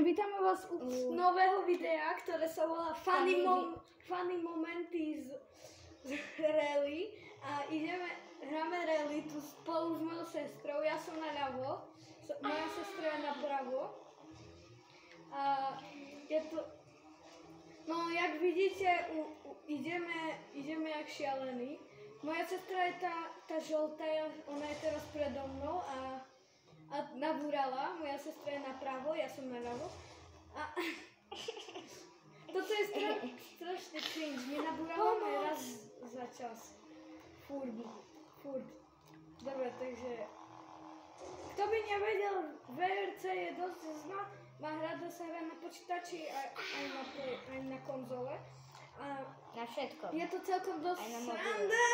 vítame vás u nového videa, ktoré sa volá Funny momenty z rally. A hráme rally tu spolu s mojou sestrou. Ja som naľavo, moja sestra je napravo. A je to... No, jak vidíte, ideme jak šialení. Moja sestra je tá žltá, ona je teraz predo mnou a nabúrala. Moja sestra je napravo, ja som naľavo. A toto je strašne cringe. My nabúrávame raz za čas. Furt. Dobre, takže... Kto by nevedel, VRC je dosť má hrať, sa hrá na počítači aj na konzole. A na všetko. Je to celkom dosť sranda.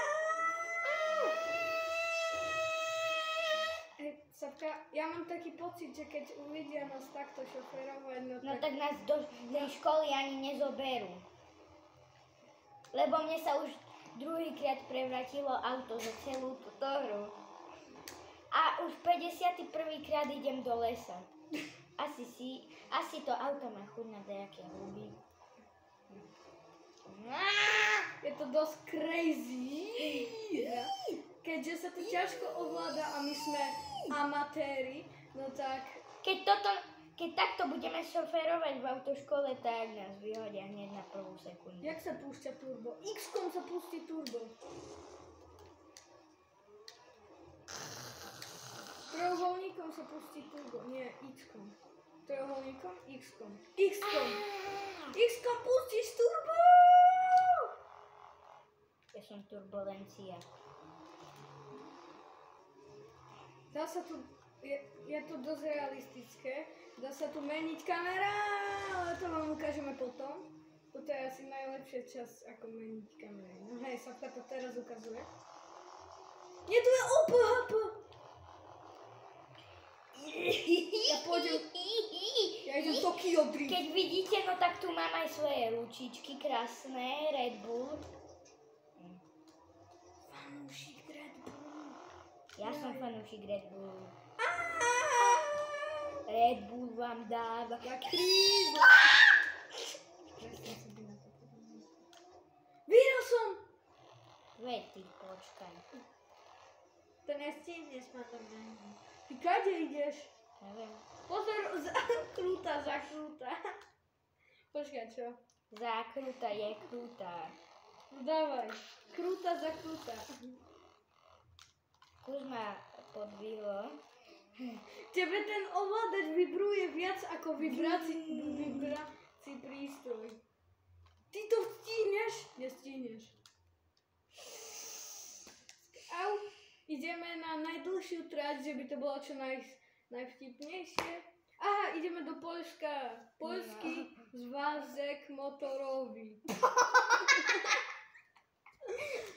Savka, ja mám taký pocit, že keď uvidia nás takto šoferovať, no tak nás do tej školy ani nezoberú. Lebo mne sa už druhýkrát prevratilo auto za celú túto hru. A už 51. krát idem do lesa. Asi to auto má chuť na nejaké huby. Je to dosť crazy. Keďže sa to ťažko ovláda a my sme amatéri, no tak... Keď takto budeme šoférovať v autoškole, tak nás vyhodia hneď na prvú sekundu. Jak sa púšťa turbo? X-kom sa pustí turbo. Trojuholníkom sa pustí turbo, nie X-kom. Trojuholníkom, X-kom. X-kom pustíš turbo! Ja som turbulencia. Dá sa tu, je to dosť realistické, dá sa tu meniť kamera, ale to vám ukážeme potom. Toto je asi najlepšia časť, ako meniť kamery. No hej, Savka to teraz ukazuje. Nie, tu je OPHP! Ja idem Tokyo Drift. Keď vidíte, no tak tu mám aj svoje ručičky krásne, Red Bull. Fanúšik Red Bull. Ja som fanúšik Red Bull. Red Bull vám dáva. Ja kríza. Vyhral som. Veď ty, počkaj. To nestihneš, madame. Ty kade ideš? Neviem. Pozor, zakrúta. Počkaj, čo? Zakrúta je krúta. Dávaj. Krúta, zakrúta. Už ma podvihlo. Tebe ten ovládač vibruje viac ako vibrací prístroj. Ty to stihneš? Nestihneš. Au. Ideme na najdlhšiu trať, že by to bolo čo najvtipnejšie. Aha, ideme do Poľska. Poľský zvázek motorový.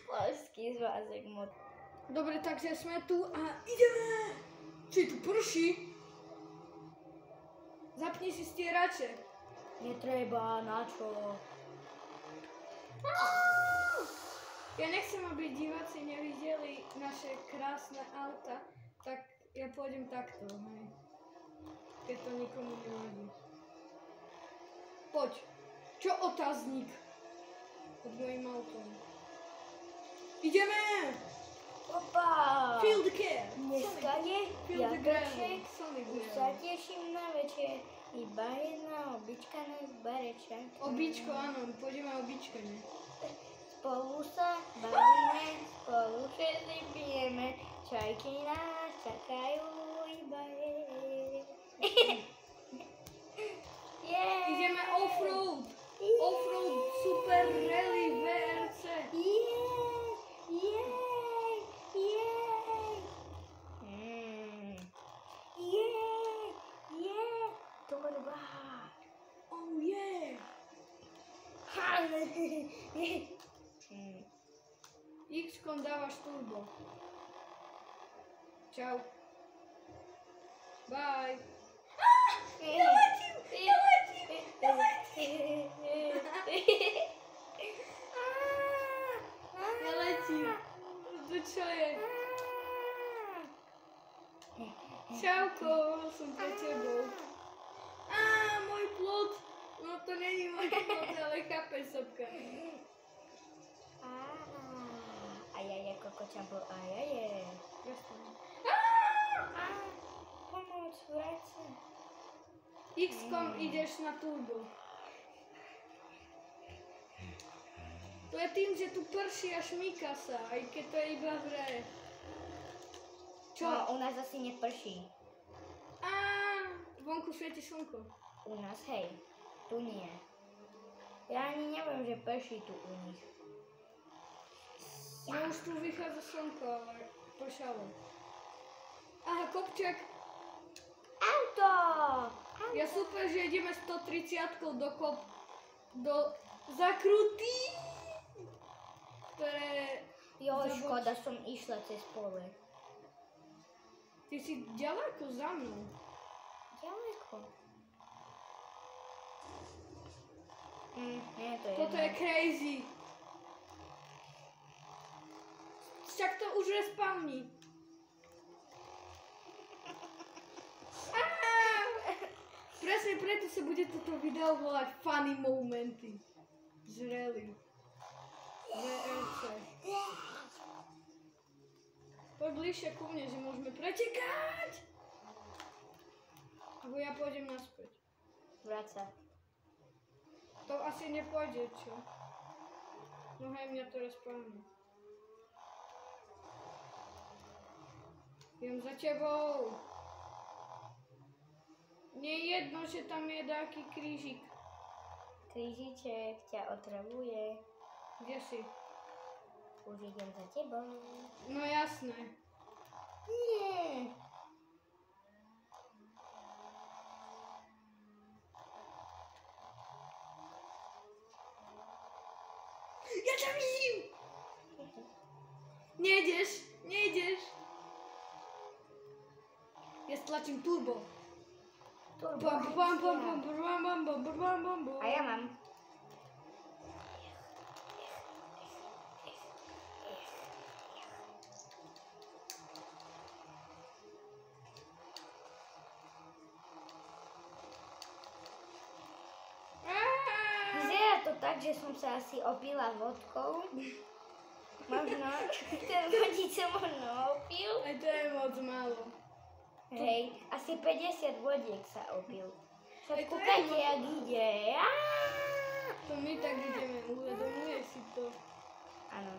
Poľský zvázek motorový. Dobre, takže sme tu a ideme! Či tu prší? Zapni si stierače. Netreba, na čo? Ja nechcem, aby diváci nevideli naše krásne auta, tak ja pôjdem takto, hej. Keď to nikomu nevadí. Poď. Čo otáznik? Pod mojím autom. Ideme! Opa! Feel the care! Dneska je Jatoček, už sa teším na večer. Iba jedna obička nás bareča. Običko, áno, pôjdeme običkane. Spolu sa bavíme, spolu všetci pijeme, čajky nás čakajú iba Ideme offroad! Offroad Super Rally VRC! Torba! Oh yeah! X-kom dávaš turbo. Čau. Bye. Ja letím! To čo je? Čauko, som pre tebou. čampo, ajaje. Prestaň. Pomoc, vrať sa. X-kom ideš na turbo. To je tým, že tu prší a šmíka sa, aj keď to je iba v hre. Čo? No, u nás asi neprší. Vonku svieti slnko. U nás, hej. Tu nie. Ja ani neviem, že prší tu u nich. No už tu vychádza slnko, ale pršalo. Aha, kopček. Auto! Ja super, že ideme 130 do zakruty, ktoré... Jo, škoda, som išla cez pole. Ty si ďaleko za mnou. Ďaleko. Nie, to je Toto je crazy. Však to už respawní. Presne preto sa bude toto video volať Funny Momenty. Zreli. VRC. Poď bližšie ku mne, že môžeme pretekať. Alebo ja pôjdem naspäť. Vráť sa. To asi nepôjde, čo? No hej, mňa to respawní. Idem za tebou. Nie je jedno, že tam je taký krížik. Krížiček ťa otravuje. Kde si? Už idem za tebou. No jasné. Nie. Ja ťa vidím! Nejdeš. Ja stlačím turbo. A ja mám. Vyzerá to tak, že som sa asi opila vodkou. Možno, ten vodič sa možno opil. Aj to je moc málo. Hej, asi 50 vodiek sa opil. Však Aj to kúkajte, je jak ide. To my tak ideme, uvedomuješ si to. Áno.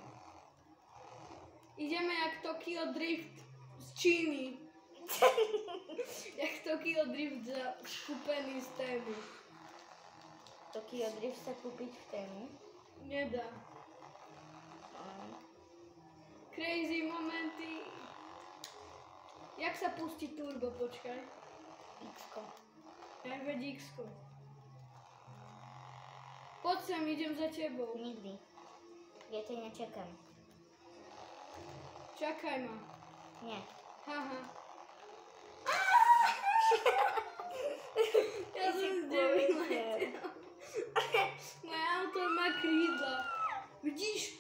Ideme jak Tokyo Drift z Číny. Jak Tokyo Drift za kúpený z témy. Tokyo Drift sa kúpiť v tému. Nedá. Crazy momenty. Jak sa pustí turbo, počkaj. X-ko. Ja veď X-ko. Poď sem, idem za tebou. Nikdy. Ja ťa nečakám. Čakaj ma. Nie. Haha. Ja som zdeviletel. Moje auto má krídla. Vidíš?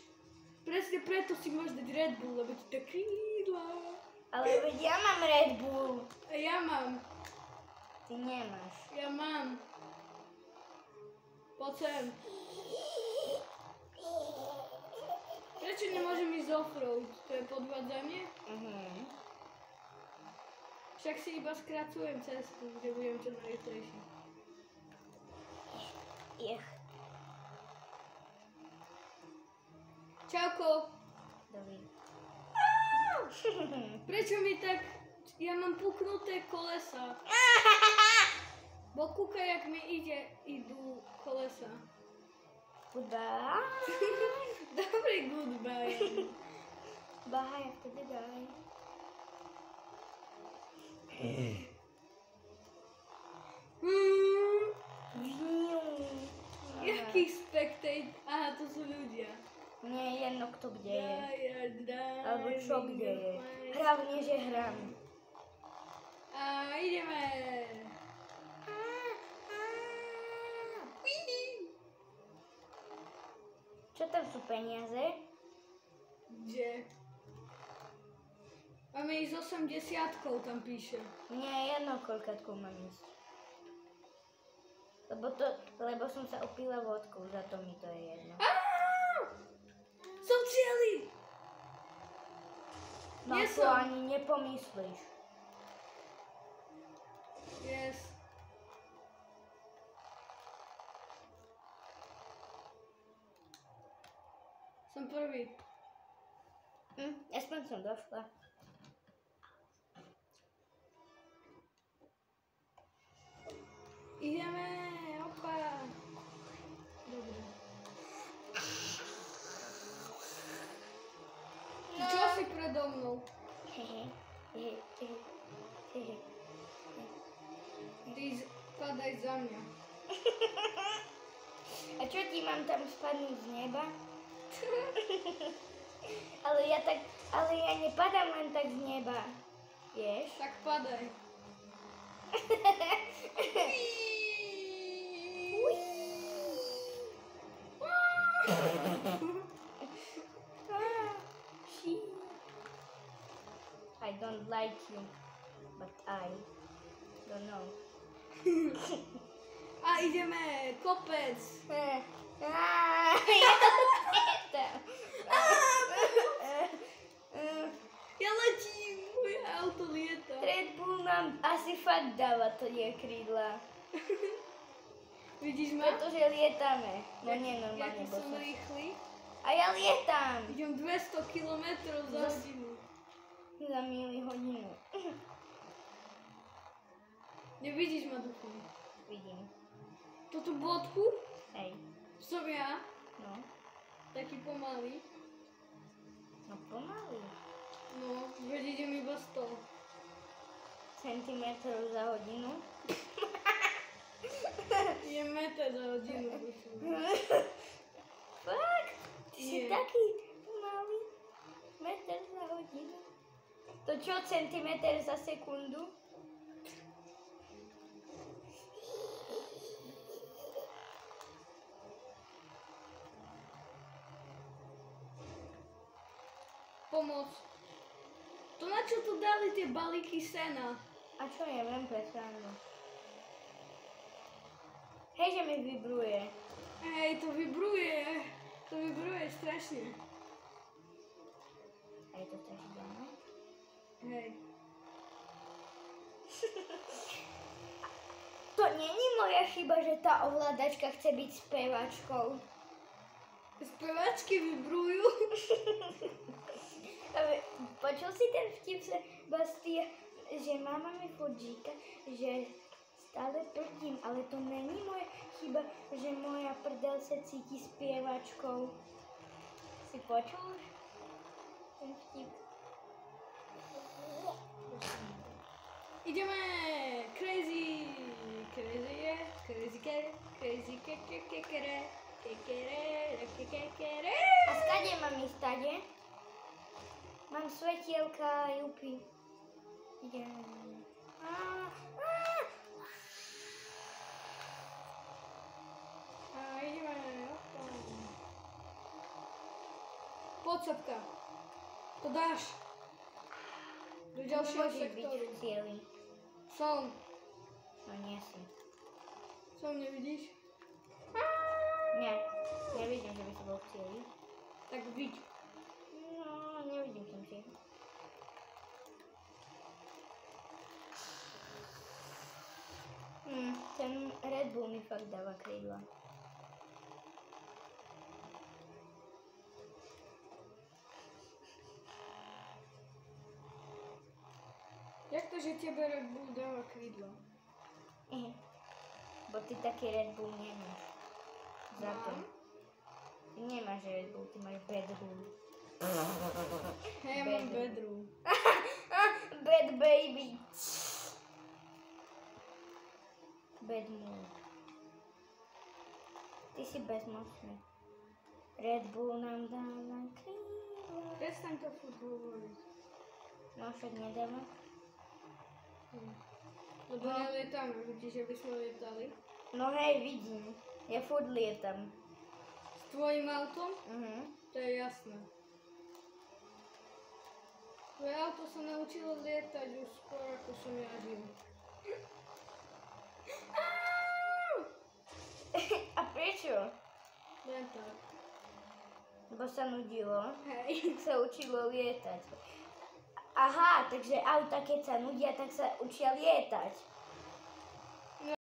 Presne preto si máš dať Red Bull, lebo ti to krídla. Ale veď ja mám Red Bull. A ja mám. Ty nemáš. Ja mám. Poď sem. Prečo nemôžem ísť offroad? To je podvádzanie? Však si iba skracujem cestu, kde budem čo najrýchlejší. Čauko. Dobrý. Prečo mi tak... Ja mám puknuté kolesa. Bo kúkaj, jak mi idú kolesa. Goodbye. Dobrý goodbye. Bye, vtedy bye. Jaký spectate? Aha, to sú ľudia. Nie je jedno, kto kde je. Alebo Alebo čo kde je. Hlavne, že hrám. A ideme. Čo tam sú peniaze? Kde? Máme ísť 80, tam píše. Nie je jedno, koľkátko mám ísť. Lebo som sa opila vodkou, za to mi to je jedno. Som cieli! Na Nie to som. ani nepomyslíš. Yes. Som prvý. Aspoň som došla. Ideme, opa. Dobre. Čo si predo mnou? Ty padaj za mňa. A čo ti mám tam spadnúť z neba? Ale ja nepadám len tak z neba. Vieš? Tak padaj. I don't like you, but I don't know. A ideme, kopec. Ja letím, moje auto lieta. Red Bull nám asi fakt dáva to tie krídla. Vidíš ma? Pretože lietame. No nie normálne, Jaký bo som som... rýchly? A ja lietam! Idem 200 km za hodinu. Za milý hodinu. Nevidíš ma, duchu? Vidím. Toto bodku? Hej. Som ja, No. taký pomalý. No pomaly. No, veď idem iba 100. Centimetrov za hodinu. Je meter za hodinu, duchu. Fakt? Ty si Nie. taký malý. Meter za hodinu. To čo, centimeter za sekundu? Pomoc. To na čo tu dali tie balíky sena? A čo neviem, Petránko? Hej, že mi vibruje. Hej, to vibruje. To vibruje strašne. A je to strašidelné? Hej. To není moja chyba, že tá ovládačka chce byť spevačkou. Spevačky vibrujú. Počul si ten vtip Sebastia, že mama mi furt říká, že stále prdím, ale to není moja chyba, že moja prdel se cíti spievačkou. Si počul ten vtip? Ideme. Crazy. Crazy je. Crazy kere. Crazy kekere. Kekere. A skade mám ísť tade? Mám svetielka, jupy. Idem. A ideme. Poď, Sapka. To dáš. Do ďalšieho Môžeš byť sektoru. v cieli. Som. No nie si. Som, nevidíš? Nie, nevidím, že by si bol v cieli. Tak vidť. No, nevidím som si. Ten Red Bull mi fakt dáva krídla. Jak to, že tebe Red Bull dáva krídla? Bo ty taký Red Bull nemáš. Za to. Mám? Ty nemáš Red Bull, ty máš Bad Bull. Hej, ja mám bedru. Bad baby. Bad mood. Ty si bezmocný. Red Bull nám dáva krídla. Prestaň to furt hovoriť. No však nedáva. Lebo nelietáme, vidíš, že by sme lietali. No hej, vidím. Ja furt lietam. S tvojim autom? To je jasné. Tvoje auto sa naučilo lietať už skôr, ako som ja žil. A prečo? Len tak. Lebo sa nudilo. Hej. Sa učilo lietať. Aha, takže auta keď sa nudia, tak sa učia lietať.